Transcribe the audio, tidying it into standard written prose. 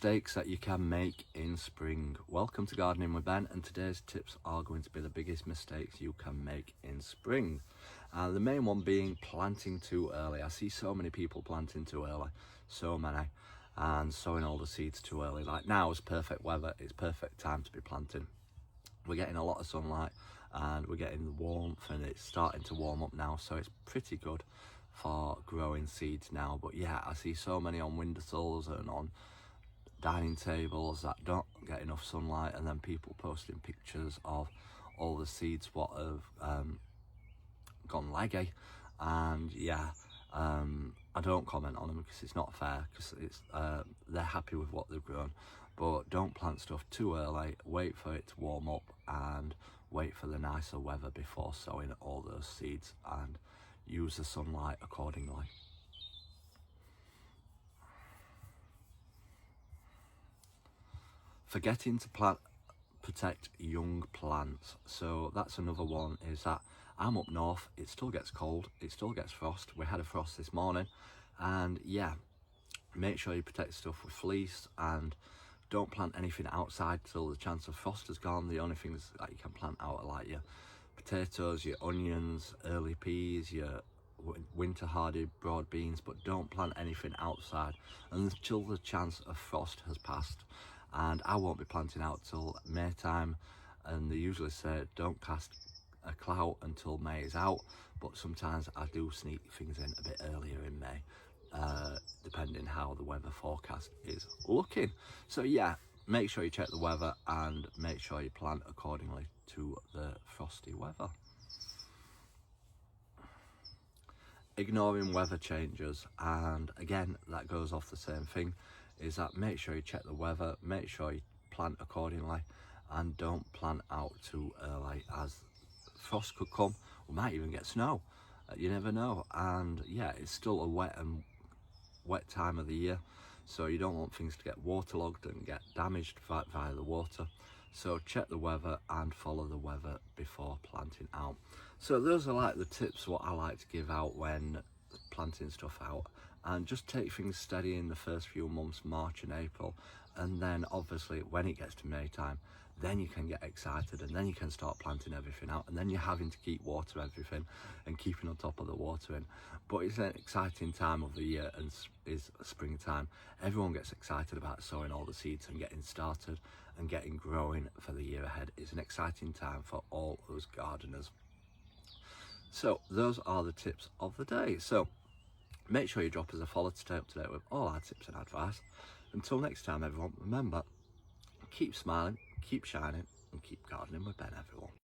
Mistakes that you can make in spring. Welcome to Gardening with Ben, and today's tips are going to be the biggest mistakes you can make in spring. The main one being planting too early. I see so many people planting too early, so many, and sowing all the seeds too early. Like now is perfect weather, it's perfect time to be planting. We're getting a lot of sunlight and we're getting the warmth, and it's starting to warm up now, so it's pretty good for growing seeds now. But yeah, I see so many on windowsills and on dining tables that don't get enough sunlight, and then people posting pictures of all the seeds what have gone leggy. And yeah, I don't comment on them because it's not fair, because it's they're happy with what they've grown. But don't plant stuff too early, wait for it to warm up and wait for the nicer weather before sowing all those seeds, and use the sunlight accordingly. Forgetting to protect young plants. So that's another one, is that I'm up north, it still gets cold, it still gets frost. We had a frost this morning, and yeah, make sure you protect stuff with fleece, and don't plant anything outside till the chance of frost has gone. The only things that you can plant out are like your potatoes, your onions, early peas, your winter hardy broad beans, but don't plant anything outside until the chance of frost has passed. And I won't be planting out till May time, and they usually say don't cast a clout until May is out, but sometimes I do sneak things in a bit earlier in May, depending how the weather forecast is looking. So yeah, make sure you check the weather and make sure you plant accordingly to the frosty weather. Ignoring weather changes, and again that goes off the same thing, is that make sure you check the weather, make sure you plant accordingly, and don't plant out too early, as frost could come. We might even get snow, you never know. And yeah, it's still a wet time of the year, so you don't want things to get waterlogged and get damaged via the water. So check the weather and follow the weather before planting out. So those are like the tips what I like to give out when planting stuff out, and just take things steady in the first few months, March and April, and then obviously when it gets to May time, then you can get excited, and then you can start planting everything out, and then you're having to keep water everything and keeping on top of the watering. But it's an exciting time of the year, and is springtime. Everyone gets excited about sowing all the seeds and getting started and getting growing for the year ahead. It's an exciting time for all us gardeners. So those are the tips of the day. So make sure you drop us a follow to stay up to date with all our tips and advice. Until next time, everyone, remember, keep smiling, keep shining, and keep gardening with Ben, everyone.